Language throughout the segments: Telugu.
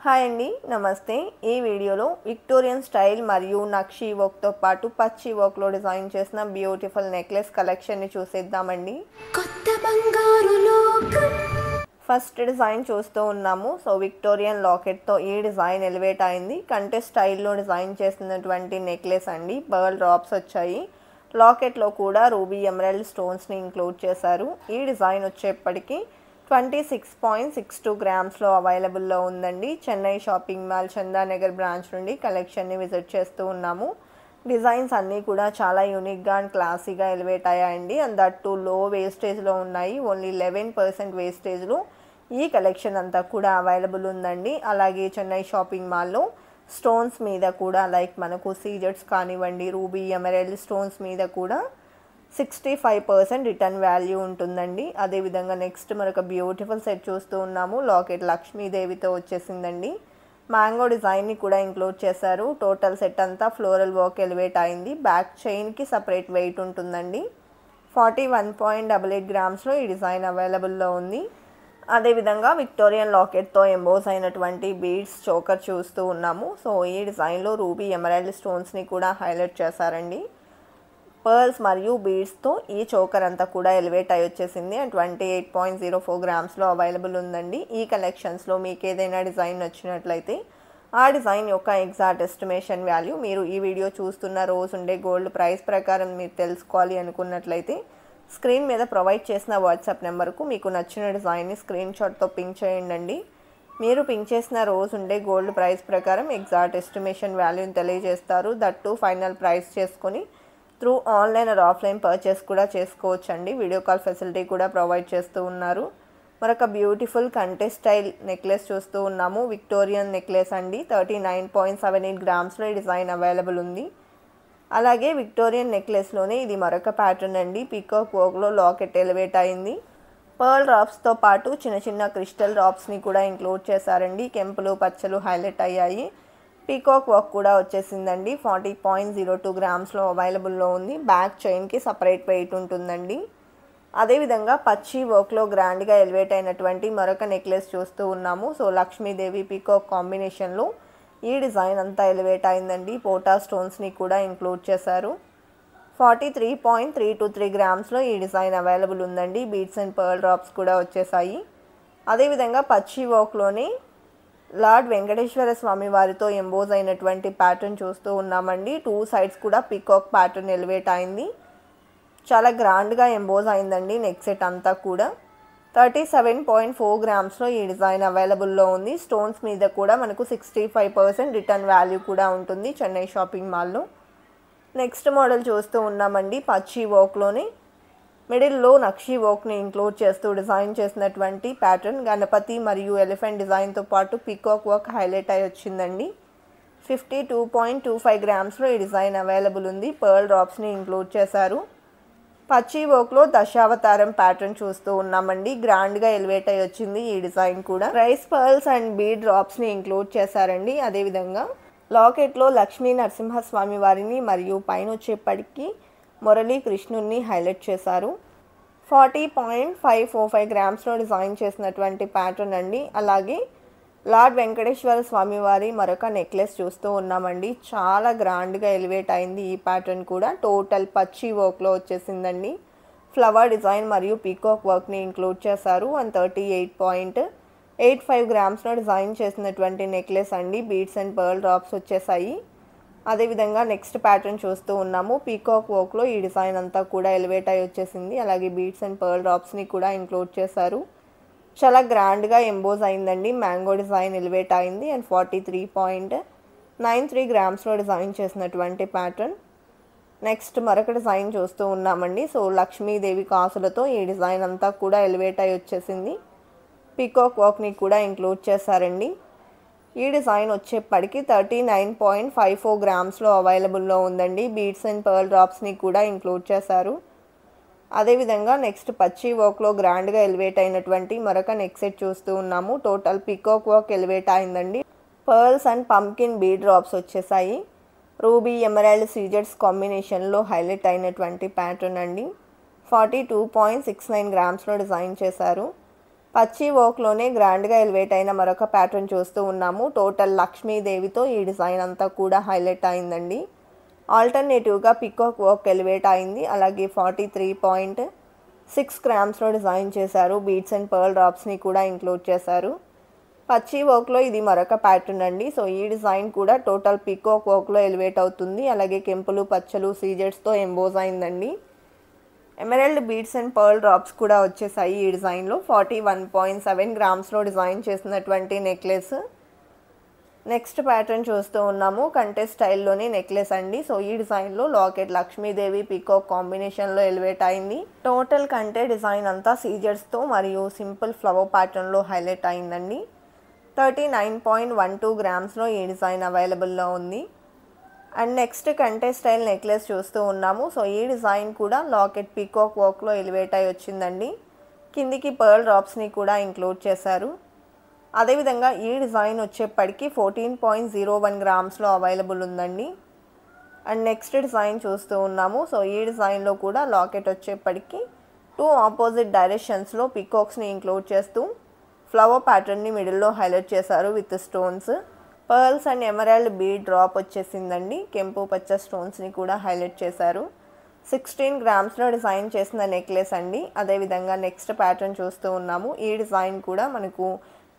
హాయ్ అండి, నమస్తే. ఈ వీడియోలో విక్టోరియన్ స్టైల్ మరియు నక్షీ వర్క్తో పాటు పచ్చి వర్క్లో డిజైన్ చేసిన బ్యూటిఫుల్ నెక్లెస్ కలెక్షన్ని చూసేద్దామండి. కొత్త బంగారు లోకం. ఫస్ట్ డిజైన్ చూస్తూ ఉన్నాము. సో విక్టోరియన్ లాకెట్తో ఈ డిజైన్ ఎలివేట్ అయింది. కంటే స్టైల్లో డిజైన్ చేసినటువంటి నెక్లెస్ అండి. పర్ల్ డ్రాప్స్ వచ్చాయి. లాకెట్లో కూడా రూబీ ఎమరాల్డ్ స్టోన్స్ని ఇంక్లూడ్ చేశారు. ఈ డిజైన్ వచ్చేప్పటికీ 26.62 గ్రామ్స్లో అవైలబుల్లో ఉందండి. Chennai shopping mall Chandanagar branch నుండి కలెక్షన్ని విజిట్ చేస్తూ ఉన్నాము. డిజైన్స్ అన్నీ కూడా చాలా యూనిక్గా అండ్ క్లాసీగా ఎలివేట్ అయ్యాయండి. అండ్ దట్ టు లో వేస్టేజ్లో ఉన్నాయి. ఓన్లీ 11% వేస్టేజ్లో ఈ కలెక్షన్ అంతా కూడా అవైలబుల్ ఉందండి. అలాగే చెన్నై షాపింగ్ మాల్లో స్టోన్స్ మీద కూడా లైక్ మనకు సీజెట్స్ కానివ్వండి, రూబీ ఎమరాల్డ్ స్టోన్స్ మీద కూడా 65% రిటర్న్ వాల్యూ ఉంటుందండి. అదేవిధంగా నెక్స్ట్ మరొక బ్యూటిఫుల్ సెట్ చూస్తూ ఉన్నాము. లాకెట్ లక్ష్మీదేవితో వచ్చేసిందండి. మ్యాంగో డిజైన్ని కూడా ఇంక్లూడ్ చేశారు. టోటల్ సెట్ అంతా ఫ్లోరల్ వర్క్ ఎలివేట్ అయింది. బ్యాక్ చైన్కి సపరేట్ వెయిట్ ఉంటుందండి. 41.88 గ్రామ్స్లో ఈ డిజైన్ అవైలబుల్లో ఉంది. అదేవిధంగా విక్టోరియన్ లాకెట్తో ఎంబోస్ అయినటువంటి బీడ్స్ చోకర్ చూస్తూ ఉన్నాము. సో ఈ డిజైన్లో రూబీ ఎమరాల్డ్ స్టోన్స్ని కూడా హైలైట్ చేశారండి. పర్ల్స్ మరియు బీడ్స్తో ఈ చోకర్ అంతా కూడా ఎలివేట్ అయి వచ్చేసింది. అండ్ 28.04 గ్రామ్స్లో అవైలబుల్ ఉందండి. ఈ కలెక్షన్స్లో మీకు ఏదైనా డిజైన్ నచ్చినట్లయితే ఆ డిజైన్ యొక్క ఎగ్జాక్ట్ ఎస్టిమేషన్ వాల్యూ మీరు ఈ వీడియో చూస్తున్న రోజు ఉండే గోల్డ్ ప్రైస్ ప్రకారం మీరు తెలుసుకోవాలి అనుకున్నట్లయితే స్క్రీన్ మీద ప్రొవైడ్ చేసిన వాట్సాప్ నెంబర్కు మీకు నచ్చిన డిజైన్ని స్క్రీన్ షాట్తో పింక్ చేయండి. మీరు పింక్ చేసిన రోజు ఉండే గోల్డ్ ప్రైస్ ప్రకారం ఎగ్జాక్ట్ ఎస్టిమేషన్ వాల్యూని తెలియజేస్తారు. దట్టు ఫైనల్ ప్రైస్ చేసుకొని through online or offline purchase కూడా చేసుకోవచ్చండి. వీడియో కాల్ ఫెసిలిటీ కూడా ప్రొవైడ్ చేస్తూ ఉన్నారు. మరొక బ్యూటిఫుల్ కంటే స్టైల్ నెక్లెస్ చూస్తూ ఉన్నాము. విక్టోరియన్ నెక్లెస్ అండి. 39.78 గ్రామ్స్లో ఈ డిజైన్ అవైలబుల్ ఉంది. అలాగే విక్టోరియన్ నెక్లెస్లోనే ఇది మరొక ప్యాటర్న్ అండి. పీకాక్ వర్క్లో లాకెట్ ఎలివేట్ అయింది. పర్ల్ డ్రాప్స్తో పాటు చిన్న చిన్న క్రిస్టల్ డ్రాప్స్ని కూడా ఇంక్లూడ్ చేశారండి. కెంపులు పచ్చలు హైలైట్ అయ్యాయి. పీకాక్ వర్క్ కూడా వచ్చేసిందండి. 40.02 గ్రామ్స్లో అవైలబుల్లో ఉంది. బ్యాక్ చైన్కి సపరేట్ వెయిట్ ఉంటుందండి. అదేవిధంగా పచ్చి వర్క్లో గ్రాండ్గా ఎలివేట్ అయినటువంటి మరొక నెక్లెస్ చూస్తూ ఉన్నాము. సో లక్ష్మీదేవి పీకాక్ కాంబినేషన్లో ఈ డిజైన్ అంతా ఎలివేట్ అయిందండి. పోటా స్టోన్స్ని కూడా ఇంక్లూడ్ చేశారు. 43.323 గ్రామ్స్లో ఈ డిజైన్ అవైలబుల్ ఉందండి. బీడ్స్ అండ్ పర్ల్ డ్రాప్స్ కూడా వచ్చేసాయి. అదేవిధంగా పచ్చి వర్క్లోనే లార్డ్ వెంకటేశ్వర స్వామి వారితో ఎంబోజ్ అయినటువంటి ప్యాటర్న్ చూస్తూ ఉన్నామండి. 2 సైడ్స్ కూడా పీకాక్ ప్యాటర్న్ ఎలివేట్ అయింది. చాలా గ్రాండ్గా ఎంబోజ్ అయిందండి నెక్ సెట్ అంతా కూడా. 37.4 గ్రామ్స్లో ఈ డిజైన్ అవైలబుల్లో ఉంది. స్టోన్స్ మీద కూడా మనకు 65% రిటర్న్ వాల్యూ కూడా ఉంటుంది చెన్నై షాపింగ్ మాల్లో. నెక్స్ట్ మోడల్ చూస్తూ ఉన్నామండి. పచ్చి వర్క్లోనే మిడిల్లో నక్షీ వర్క్ని ఇంక్లూడ్ చేస్తూ డిజైన్ చేసినటువంటి ప్యాటర్న్. గణపతి మరియు ఎలిఫెంట్ డిజైన్తో పాటు పీకాక్ వర్క్ హైలైట్ అయి వచ్చిందండి. 52.25 గ్రామ్స్లో ఈ డిజైన్ అవైలబుల్ ఉంది. పర్ల్ డ్రాప్స్ని ఇంక్లూడ్ చేశారు. పచ్చి వర్క్లో దశావతారం ప్యాటర్న్ చూస్తూ ఉన్నామండి. గ్రాండ్గా ఎలివేట్ అయి వచ్చింది ఈ డిజైన్ కూడా. రైస్ పర్ల్స్ అండ్ బీడ్ డ్రాప్స్ని ఇంక్లూడ్ చేశారండి. అదేవిధంగా లాకెట్లో లక్ష్మీ నరసింహస్వామి వారిని మరియు పైన వచ్చేప్పటికీ మురళీ కృష్ణుని హైలైట్ చేశారు. 40.545 గ్రామ్స్లో డిజైన్ చేసినటువంటి ప్యాటర్న్ అండి. అలాగే లార్డ్ వెంకటేశ్వర స్వామి వారి మరొక నెక్లెస్ చూస్తూ ఉన్నామండి. చాలా గ్రాండ్గా ఎలివేట్ అయింది ఈ ప్యాటర్న్ కూడా. టోటల్ పచ్చి వర్క్లో వచ్చేసిందండి. ఫ్లవర్ డిజైన్ మరియు పీకాక్ వర్క్ని ఇంక్లూడ్ చేశారు. 138.85 గ్రామ్స్లో డిజైన్ చేసినటువంటి నెక్లెస్ అండి. బీడ్స్ అండ్ పర్ల్ డ్రాప్స్ వచ్చేసాయి. అదేవిధంగా నెక్స్ట్ ప్యాటర్న్ చూస్తూ ఉన్నాము. పీకాక్ వర్క్లో ఈ డిజైన్ అంతా కూడా ఎలివేట్ అయి వచ్చేసింది. అలాగే బీడ్స్ అండ్ పర్ల్ డ్రాప్స్ని కూడా ఇంక్లూడ్ చేశారు. చాలా గ్రాండ్గా ఎంబోజ్ అయిందండి. మ్యాంగో డిజైన్ ఎలివేట్ అయింది. అండ్ 43.93 గ్రామ్స్లో డిజైన్ చేసినటువంటి ప్యాటర్న్. నెక్స్ట్ మరొక డిజైన్ చూస్తూ ఉన్నామండి. సో లక్ష్మీదేవి కాసులతో ఈ డిజైన్ అంతా కూడా ఎలివేట్ అయి వచ్చేసింది. పీకాక్ వర్క్ని కూడా ఇంక్లూడ్ చేశారండి. ఈ డిజైన్ వచ్చేప్పటికి 39.54 గ్రామ్స్లో అవైలబుల్లో ఉందండి. బీడ్స్ అండ్ పర్ల్ డ్రాప్స్ని కూడా ఇంక్లూడ్ చేశారు. అదేవిధంగా నెక్స్ట్ పచ్చి వర్క్లో గ్రాండ్గా ఎలివేట్ అయినటువంటి మరొక నెక్ సెట్ చూస్తూ ఉన్నాము. టోటల్ పీకాక్ వర్క్ ఎలివేట్ అయిందండి. Pearls and pumpkin bead drops వచ్చేసాయి. రూబీ ఎమరాల్డ్ సీజెట్స్ కాంబినేషన్లో హైలైట్ అయినటువంటి ప్యాటర్న్ అండి. 42.69 గ్రామ్స్లో డిజైన్ చేశారు. పచ్చి వర్క్లోనే గ్రాండ్గా ఎలివేట్ అయిన మరొక ప్యాటర్న్ చూస్తూ ఉన్నాము. టోటల్ లక్ష్మీదేవితో ఈ డిజైన్ అంతా కూడా హైలైట్ అయిందండి. ఆల్టర్నేటివ్గా పికాక్ వర్క్ ఎలివేట్ అయింది. అలాగే 43.6 గ్రామ్స్లో డిజైన్ చేశారు. బీడ్స్ అండ్ పర్ల్ డ్రాప్స్ని కూడా ఇంక్లూడ్ చేశారు. పచ్చి వర్క్లో ఇది మరొక ప్యాటర్న్ అండి. సో ఈ డిజైన్ కూడా టోటల్ పికాక్ వర్క్లో ఎలివేట్ అవుతుంది. అలాగే కెంపులు పచ్చలు సీజెట్స్తో ఎంబోజ్ అయిందండి. Emerald beads and pearl drops కూడా వచ్చేసాయి ఈ డిజైన్లో. 41.7 గ్రామ్స్లో డిజైన్ చేసినటువంటి నెక్లెస్. నెక్స్ట్ ప్యాటర్న్ చూస్తూ ఉన్నాము. కంటెస్ట్ స్టైల్లోని నెక్లెస్ అండి. సో ఈ డిజైన్లో లాకెట్ లక్ష్మీదేవి పికాక్ కాంబినేషన్లో ఎలివేట్ అయింది. టోటల్ కంటే డిజైన్ అంతా సీజర్స్తో మరియు సింపుల్ ఫ్లవర్ ప్యాటర్న్లో హైలైట్ అయిందండి. 39.12 గ్రామ్స్లో ఈ డిజైన్ అవైలబుల్లో ఉంది. And next contest style necklace చూస్తూ ఉన్నాము. సో ఈ డిజైన్ కూడా లాకెట్ పీకాక్ వర్క్లో ఎలివేట్ అయి వచ్చిందండి. కిందికి పర్ల్ డ్రాప్స్ని కూడా ఇంక్లూడ్ చేశారు. అదేవిధంగా ఈ డిజైన్ వచ్చేప్పటికి 14.01 గ్రామ్స్లో అవైలబుల్ ఉందండి. అండ్ నెక్స్ట్ డిజైన్ చూస్తూ ఉన్నాము. సో ఈ డిజైన్లో కూడా లాకెట్ వచ్చేప్పటికి 2 ఆపోజిట్ డైరెక్షన్స్లో పీకాక్స్ని ఇంక్లూడ్ చేస్తూ ఫ్లవర్ ప్యాటర్న్ని మిడిల్లో హైలైట్ చేశారు with stones. Pearls and emerald bead drop వచ్చేసిందండి. కెంపు పచ్చ స్టోన్స్ని కూడా హైలైట్ చేశారు. 16 గ్రామ్స్లో డిజైన్ చేసిన నెక్లెస్ అండి. అదేవిధంగా నెక్స్ట్ ప్యాటర్న్ చూస్తూ ఉన్నాము. ఈ డిజైన్ కూడా మనకు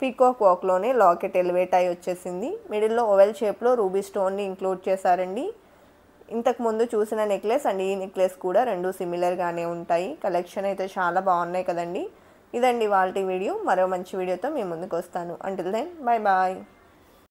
పీకాక్ వర్క్లోనే లాకెట్ ఎలివేట్ అయి వచ్చేసింది. మిడిల్లో ఓవెల్ షేప్లో రూబీ స్టోన్ని ఇంక్లూడ్ చేశారండి. ఇంతకు ముందు చూసిన నెక్లెస్ అండ్ ఈ నెక్లెస్ కూడా రెండు సిమిలర్గానే ఉంటాయి. కలెక్షన్ అయితే చాలా బాగున్నాయి కదండి. ఇదండి వాళ్ళ వీడియో. మరో మంచి వీడియోతో మీ ముందుకు వస్తాను. Until then bye bye.